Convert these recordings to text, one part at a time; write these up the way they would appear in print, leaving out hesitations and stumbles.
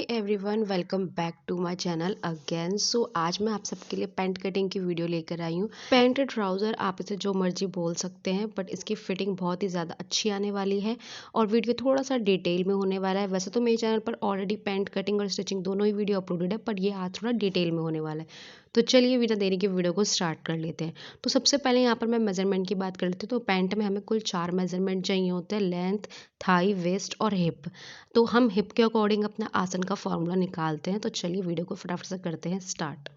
Everyone, welcome back to my channel again. So आज मैं आप सबके लिए पैंट कटिंग की वीडियो लेकर आई हूँ। पैंट ट्राउज़र आप इसे जो मर्जी बोल सकते हैं, बट इसकी फिटिंग बहुत ही ज़्यादा अच्छी आने वाली है और वीडियो थोड़ा सा डिटेल में होने वाला है। वैसे तो मेरे चैनल पर ऑलरेडी पैंट कटिंग और स्टिचिंग दोनों ही वीडियो अपलोडेड है, पर ये आज थोड़ा डिटेल में होने वाला है। तो चलिए बिना देरी के वीडियो को स्टार्ट कर लेते हैं। तो सबसे पहले यहाँ पर मैं मेजरमेंट की बात कर लेती हूँ। तो पैंट में हमें कुल 4 मेजरमेंट चाहिए होते हैं: लेंथ, थाई, वेस्ट और हिप। तो हम हिप के अकॉर्डिंग अपना आसन का फॉर्मूला निकालते हैं। तो चलिए वीडियो को फटाफट से करते हैं स्टार्ट।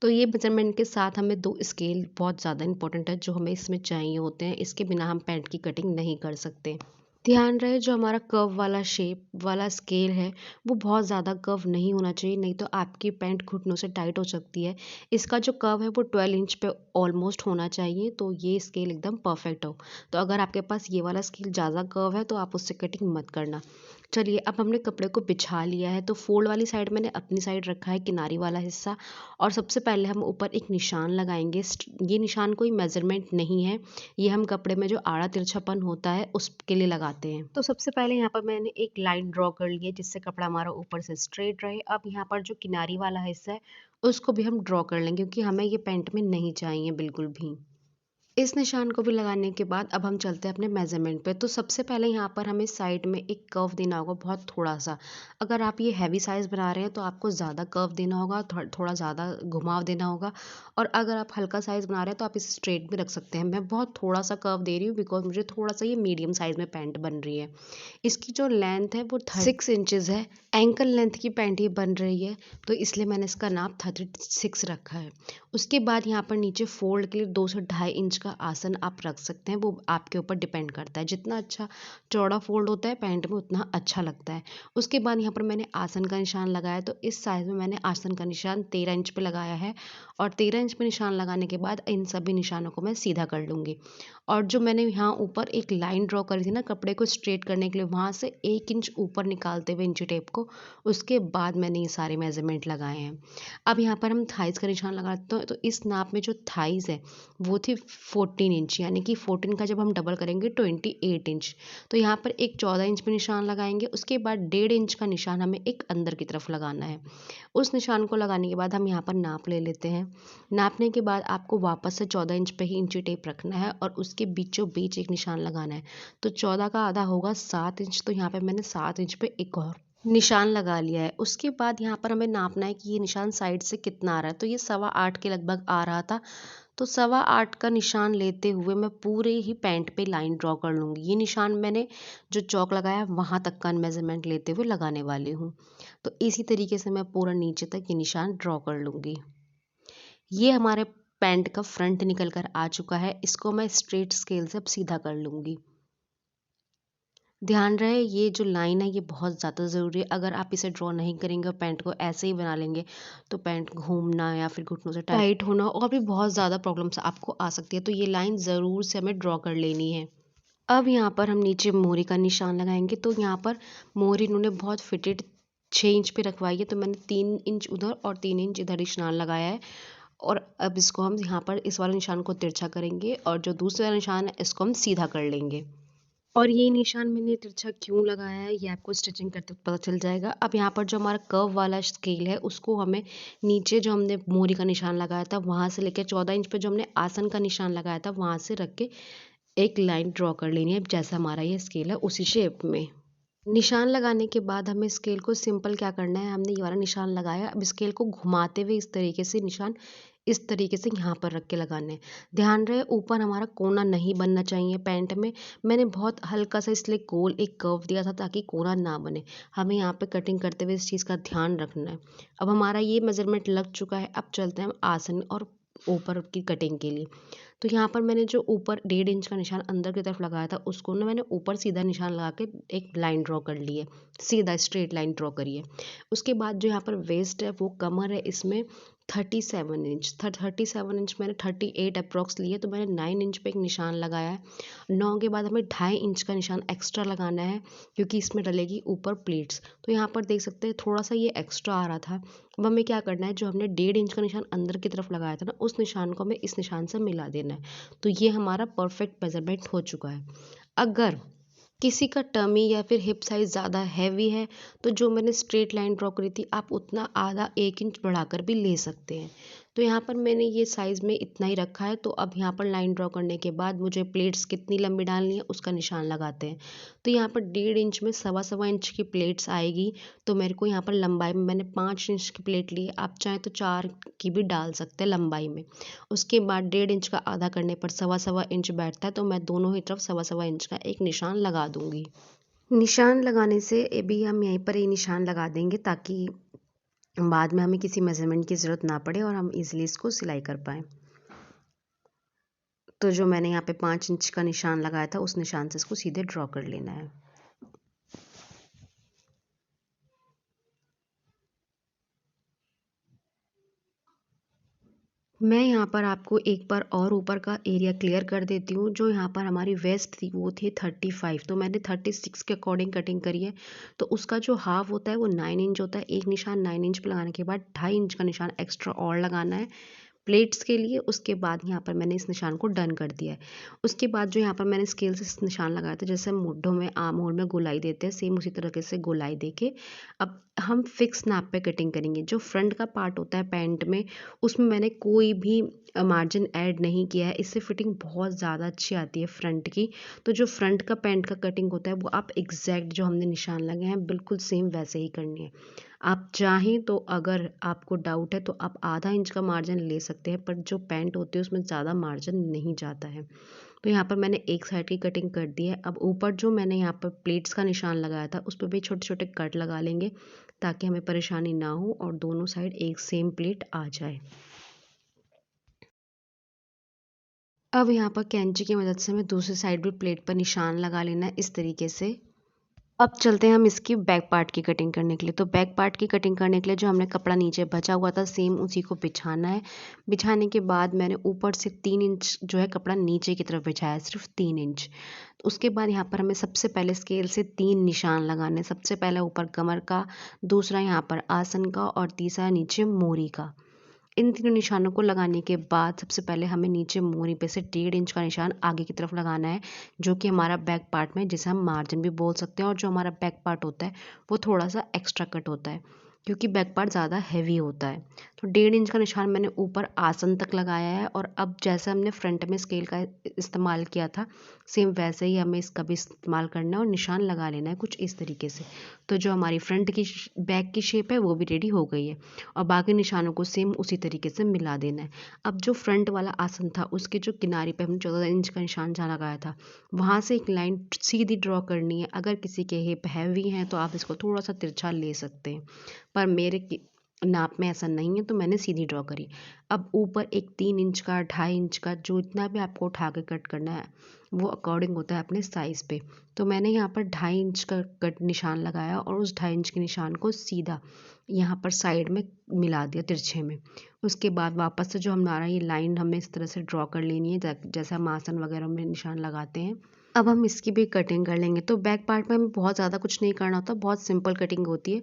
तो ये मेजरमेंट के साथ हमें 2 स्केल बहुत ज़्यादा इंपॉर्टेंट है जो हमें इसमें चाहिए होते हैं। इसके बिना हम पैंट की कटिंग नहीं कर सकते। ध्यान रहे जो हमारा कर्व वाला शेप वाला स्केल है वो बहुत ज़्यादा कर्व नहीं होना चाहिए, नहीं तो आपकी पैंट घुटनों से टाइट हो सकती है। इसका जो कर्व है वो 12 इंच पे ऑलमोस्ट होना चाहिए, तो ये स्केल एकदम परफेक्ट हो। तो अगर आपके पास ये वाला स्केल ज़्यादा कर्व है तो आप उससे कटिंग मत करना। चलिए अब हमने कपड़े को बिछा लिया है। तो फोल्ड वाली साइड मैंने अपनी साइड रखा है, किनारी वाला हिस्सा। और सबसे पहले हम ऊपर एक निशान लगाएंगे। ये निशान कोई मेजरमेंट नहीं है, ये हम कपड़े में जो आड़ा तिरछापन होता है उसके लिए लगाते हैं। तो सबसे पहले यहाँ पर मैंने एक लाइन ड्रॉ कर ली है जिससे कपड़ा हमारा ऊपर से स्ट्रेट रहे। अब यहाँ पर जो किनारी वाला हिस्सा है उसको भी हम ड्रॉ कर लेंगे, क्योंकि हमें ये पैंट में नहीं चाहिए बिल्कुल भी। इस निशान को भी लगाने के बाद अब हम चलते हैं अपने मेजरमेंट पे। तो सबसे पहले यहाँ पर हमें साइड में एक कर्व देना होगा, बहुत थोड़ा सा। अगर आप ये हैवी साइज बना रहे हैं तो आपको ज़्यादा कर्व देना होगा, थोड़ा ज़्यादा घुमाव देना होगा। और अगर आप हल्का साइज बना रहे हैं तो आप इसे स्ट्रेट भी रख सकते हैं। मैं बहुत थोड़ा सा कर्व दे रही हूँ बिकॉज मुझे थोड़ा सा ये मीडियम साइज में पैंट बन रही है। इसकी जो लेंथ है वो 6 इंचज़ है। एंकल लेंथ की पैंट ही बन रही है, तो इसलिए मैंने इसका नाप 36 रखा है। उसके बाद यहाँ पर नीचे फोल्ड के लिए 2 से 2.5 इंच का आसन आप रख सकते हैं, वो आपके ऊपर डिपेंड करता है। जितना अच्छा चौड़ा फोल्ड होता है पैंट में उतना अच्छा लगता है। उसके बाद यहाँ पर मैंने आसन का निशान लगाया, तो इस साइज में मैंने आसन का निशान 13 इंच पे लगाया है। और 13 इंच पे निशान लगाने के बाद इन सभी निशानों को मैं सीधा कर लूँगी। और जो मैंने यहाँ ऊपर एक लाइन ड्रॉ करी थी ना कपड़े को स्ट्रेट करने के लिए, वहाँ से 1 इंच ऊपर निकालते हुए इंची टेप को, उसके बाद मैंने ये सारे मेजरमेंट लगाए हैं। अब यहाँ पर हम थाइज़ का निशान लगाते हैं। तो इस नाप में जो थाइज़ है वो थी 14 इंच, यानी कि 14 का जब हम डबल करेंगे 28 इंच। तो यहाँ पर एक 14 इंच पे निशान लगाएंगे। उसके बाद 1.5 इंच का निशान हमें एक अंदर की तरफ लगाना है। उस निशान को लगाने के बाद हम यहाँ पर नाप ले लेते हैं। नापने के बाद आपको वापस से 14 इंच पे ही इंची टेप रखना है और उसके बीचों बीच एक निशान लगाना है। तो 14 का आधा होगा 7 इंच, तो यहाँ पे मैंने 7 इंच पे एक और निशान लगा लिया है। उसके बाद यहाँ पर हमें नापना है कि ये निशान साइड से कितना आ रहा है। तो ये 8.25 के लगभग आ रहा था। तो 8.25 का निशान लेते हुए मैं पूरे ही पैंट पे लाइन ड्रॉ कर लूँगी। ये निशान मैंने जो चौक लगाया वहाँ तक का मेजरमेंट लेते हुए लगाने वाली हूँ। तो इसी तरीके से मैं पूरा नीचे तक ये निशान ड्रॉ कर लूँगी। ये हमारे पैंट का फ्रंट निकल कर आ चुका है। इसको मैं स्ट्रेट स्केल से अब सीधा कर लूँगी। ध्यान रहे ये जो लाइन है ये बहुत ज़्यादा ज़रूरी है। अगर आप इसे ड्रॉ नहीं करेंगे और पैंट को ऐसे ही बना लेंगे तो पैंट घूमना या फिर घुटनों से टाइट होना और भी बहुत ज़्यादा प्रॉब्लम्स आपको आ सकती है। तो ये लाइन ज़रूर से हमें ड्रॉ कर लेनी है। अब यहाँ पर हम नीचे मोहरी का निशान लगाएंगे। तो यहाँ पर मोहरी इन्होंने बहुत फिटेड 6 इंच पे रखवाई है, तो मैंने 3 इंच उधर और 3 इंच इधर निशान लगाया है। और अब इसको हम यहाँ पर इस वाले निशान को तिरछा करेंगे और जो दूसरा निशान है इसको हम सीधा कर लेंगे। और ये निशान मैंने तिरछा क्यों लगाया है ये आपको स्टिचिंग करते वक्त पता चल जाएगा। अब यहाँ पर जो हमारा कर्व वाला स्केल है उसको हमें नीचे जो हमने मोहरी का निशान लगाया था वहाँ से लेकर 14 इंच पे जो हमने आसन का निशान लगाया था वहाँ से रख के एक लाइन ड्रॉ कर लेनी है, जैसा हमारा ये स्केल है उसी शेप में। निशान लगाने के बाद हमें स्केल को सिंपल क्या करना है, हमने ये वाला निशान लगाया, अब स्केल को घुमाते हुए इस तरीके से निशान इस तरीके से यहाँ पर रख के लगाने हैं। ध्यान रहे ऊपर हमारा कोना नहीं बनना चाहिए पैंट में। मैंने बहुत हल्का सा इसलिए गोल एक कर्व दिया था ताकि कोना ना बने। हमें यहाँ पे कटिंग करते हुए इस चीज़ का ध्यान रखना है। अब हमारा ये मेजरमेंट लग चुका है। अब चलते हैं हम आसन और ऊपर की कटिंग के लिए। तो यहाँ पर मैंने जो ऊपर 1.5 इंच का निशान अंदर की तरफ लगाया था उसको ना मैंने ऊपर सीधा निशान लगा के एक लाइन ड्रॉ कर ली है, सीधा स्ट्रेट लाइन ड्रॉ करी है। उसके बाद जो यहाँ पर वेस्ट है वो कमर है, इसमें 37 इंच 37 इंच मैंने 38 अप्रॉक्स लिए, तो मैंने 9 इंच पे एक निशान लगाया है। 9 के बाद हमें 2.5 इंच का निशान एक्स्ट्रा लगाना है क्योंकि इसमें डलेगी ऊपर प्लेट्स। तो यहाँ पर देख सकते हैं थोड़ा सा ये एक्स्ट्रा आ रहा था। अब हमें क्या करना है, जो हमने 1.5 इंच का निशान अंदर की तरफ लगाया था ना उस निशान को हमें इस निशान से मिला देना है। तो ये हमारा परफेक्ट मेजरमेंट हो चुका है। अगर किसी का टमी या फिर हिप साइज़ ज़्यादा हैवी है तो जो मैंने स्ट्रेट लाइन ड्रॉ करी थी आप उतना आधा 1 इंच बढ़ाकर भी ले सकते हैं। तो यहाँ पर मैंने ये साइज़ में इतना ही रखा है। तो अब यहाँ पर लाइन ड्रॉ करने के बाद मुझे प्लेट्स कितनी लंबी डालनी है उसका निशान लगाते हैं। तो यहाँ पर 1.5 इंच में सवा सवा इंच की प्लेट्स आएगी। तो मेरे को यहाँ पर लंबाई में मैंने 5 इंच की प्लेट ली है, आप चाहें तो 4 की भी डाल सकते हैं लंबाई में। उसके बाद 1.5 इंच का आधा करने पर सवा सवा इंच बैठता है, तो मैं दोनों ही तरफ सवा सवा इंच का एक निशान लगा दूंगी। निशान लगाने से भी हम यहीं पर ही निशान लगा देंगे ताकि बाद में हमें किसी मेजरमेंट की ज़रूरत ना पड़े और हम इजीली इसको सिलाई कर पाएँ। तो जो मैंने यहाँ पे 5 इंच का निशान लगाया था उस निशान से इसको सीधे ड्रॉ कर लेना है। मैं यहाँ पर आपको एक बार और ऊपर का एरिया क्लियर कर देती हूँ। जो यहाँ पर हमारी वेस्ट थी वो थी 35, तो मैंने 36 के अकॉर्डिंग कटिंग करी है। तो उसका जो हाफ होता है वो 9 इंच होता है। एक निशान 9 इंच पर लगाने के बाद 2.5 इंच का निशान एक्स्ट्रा और लगाना है प्लेट्स के लिए। उसके बाद यहाँ पर मैंने इस निशान को डन कर दिया है। उसके बाद जो यहाँ पर मैंने स्केल से इस निशान लगाया था, जैसे हम मुड्ढों में आर्म होल में गोलाई देते हैं सेम उसी तरीके से गोलाई देके अब हम फिक्स नाप पे कटिंग करेंगे। जो फ्रंट का पार्ट होता है पैंट में उसमें मैंने कोई भी मार्जिन ऐड नहीं किया है, इससे फिटिंग बहुत ज़्यादा अच्छी आती है फ्रंट की। तो जो फ्रंट का पैंट का कटिंग होता है वो आप एग्जैक्ट जो हमने निशान लगे हैं बिल्कुल सेम वैसे ही करनी है। आप चाहें तो अगर आपको डाउट है तो आप आधा इंच का मार्जिन ले सकते हैं, पर जो पैंट होती है उसमें ज़्यादा मार्जिन नहीं जाता है। तो यहाँ पर मैंने एक साइड की कटिंग कर दी है। अब ऊपर जो मैंने यहाँ पर प्लेट्स का निशान लगाया था उस पर भी छोटे छोटे कट लगा लेंगे ताकि हमें परेशानी ना हो और दोनों साइड एक सेम प्लेट आ जाए। अब यहाँ पर कैंची की मदद से हमें दूसरी साइड भी प्लेट पर निशान लगा लेना है इस तरीके से। अब चलते हैं हम इसकी बैक पार्ट की कटिंग करने के लिए। तो बैक पार्ट की कटिंग करने के लिए जो हमने कपड़ा नीचे बचा हुआ था सेम उसी को बिछाना है। बिछाने के बाद मैंने ऊपर से 3 इंच जो है कपड़ा नीचे की तरफ बिछाया है, सिर्फ 3 इंच। तो उसके बाद यहाँ पर हमें सबसे पहले स्केल से 3 निशान लगाने हैं। सबसे पहले ऊपर कमर का, दूसरा यहाँ पर आसन का और तीसरा नीचे मोरी का। इन तीनों निशानों को लगाने के बाद सबसे पहले हमें नीचे मोरी पे से 1.5 इंच का निशान आगे की तरफ लगाना है, जो कि हमारा बैक पार्ट में जिसे हम मार्जिन भी बोल सकते हैं। और जो हमारा बैक पार्ट होता है वो थोड़ा सा एक्स्ट्रा कट होता है क्योंकि बैक पार्ट ज़्यादा हैवी होता है। तो 1.5 इंच का निशान मैंने ऊपर आसन तक लगाया है। और अब जैसे हमने फ्रंट में स्केल का इस्तेमाल किया था सेम वैसे ही हमें इसका भी इस्तेमाल करना है और निशान लगा लेना है कुछ इस तरीके से। तो जो हमारी फ्रंट की बैक की शेप है वो भी रेडी हो गई है और बाकी निशानों को सेम उसी तरीके से मिला देना है। अब जो फ्रंट वाला आसन था उसके जो किनारे पे हमने 14 इंच का निशान जहाँ लगाया था वहाँ से एक लाइन सीधी ड्रॉ करनी है। अगर किसी के हिप हैवी हैं तो आप इसको थोड़ा सा तिरछा ले सकते हैं, पर नाप में ऐसा नहीं है तो मैंने सीधी ड्रॉ करी। अब ऊपर एक 3 इंच का, 2.5 इंच का, जो इतना भी आपको उठा के कट करना है वो अकॉर्डिंग होता है अपने साइज़ पे। तो मैंने यहाँ पर 2.5 इंच का कट निशान लगाया और उस 2.5 इंच के निशान को सीधा यहाँ पर साइड में मिला दिया तिरछे में। उसके बाद वापस से जो हमारा ये लाइन हमें इस तरह से ड्रॉ कर लेनी है जैसे हम आसन वगैरह में निशान लगाते हैं। अब हम इसकी भी कटिंग कर लेंगे। तो बैक पार्ट में हमें बहुत ज़्यादा कुछ नहीं करना होता, बहुत सिंपल कटिंग होती है।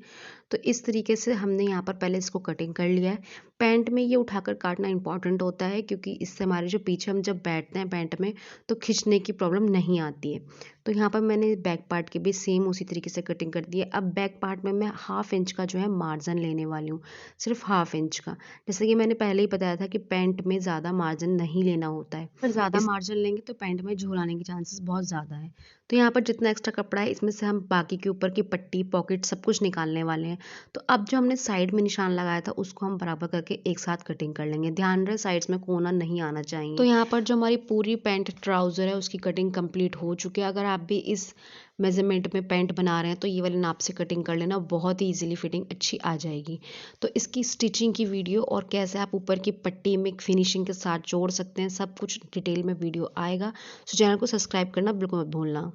तो इस तरीके से हमने यहाँ पर पहले इसको कटिंग कर लिया है। पैंट में ये उठाकर काटना इंपॉर्टेंट होता है क्योंकि इससे हमारे जो पीछे हम जब बैठते हैं पैंट में तो खिंचने की प्रॉब्लम नहीं आती है। तो यहाँ पर मैंने बैक पार्ट की भी सेम उसी तरीके से कटिंग कर दी है। अब बैक पार्ट में मैं 1/2 इंच का जो है मार्जिन लेने वाली हूँ, सिर्फ 1/2 इंच का। जैसे कि मैंने पहले ही बताया था कि पैंट में ज़्यादा मार्जिन नहीं लेना होता है, पर ज़्यादा मार्जिन लेंगे तो पैंट में झोल आने के चांसेस बहुत ज़्यादा है। तो यहाँ पर जितना एक्स्ट्रा कपड़ा है इसमें से हम बाकी के ऊपर की पट्टी, पॉकेट सब कुछ निकालने वाले हैं। तो अब जो हमने साइड में निशान लगाया था उसको हम बराबर करके एक साथ कटिंग कर लेंगे। ध्यान रहे साइड्स में कोना नहीं आना चाहिए। तो यहाँ पर जो हमारी पूरी पैंट ट्राउज़र है उसकी कटिंग कंप्लीट हो चुकी है। अगर आप भी इस मेजरमेंट में पैंट बना रहे हैं तो ये वाले नाप से कटिंग कर लेना, बहुत ही ईजिली फिटिंग अच्छी आ जाएगी। तो इसकी स्टिचिंग की वीडियो और कैसे आप ऊपर की पट्टी में फिनिशिंग के साथ जोड़ सकते हैं सब कुछ डिटेल में वीडियो आएगा। तो चैनल को सब्सक्राइब करना बिल्कुल मत भूलना।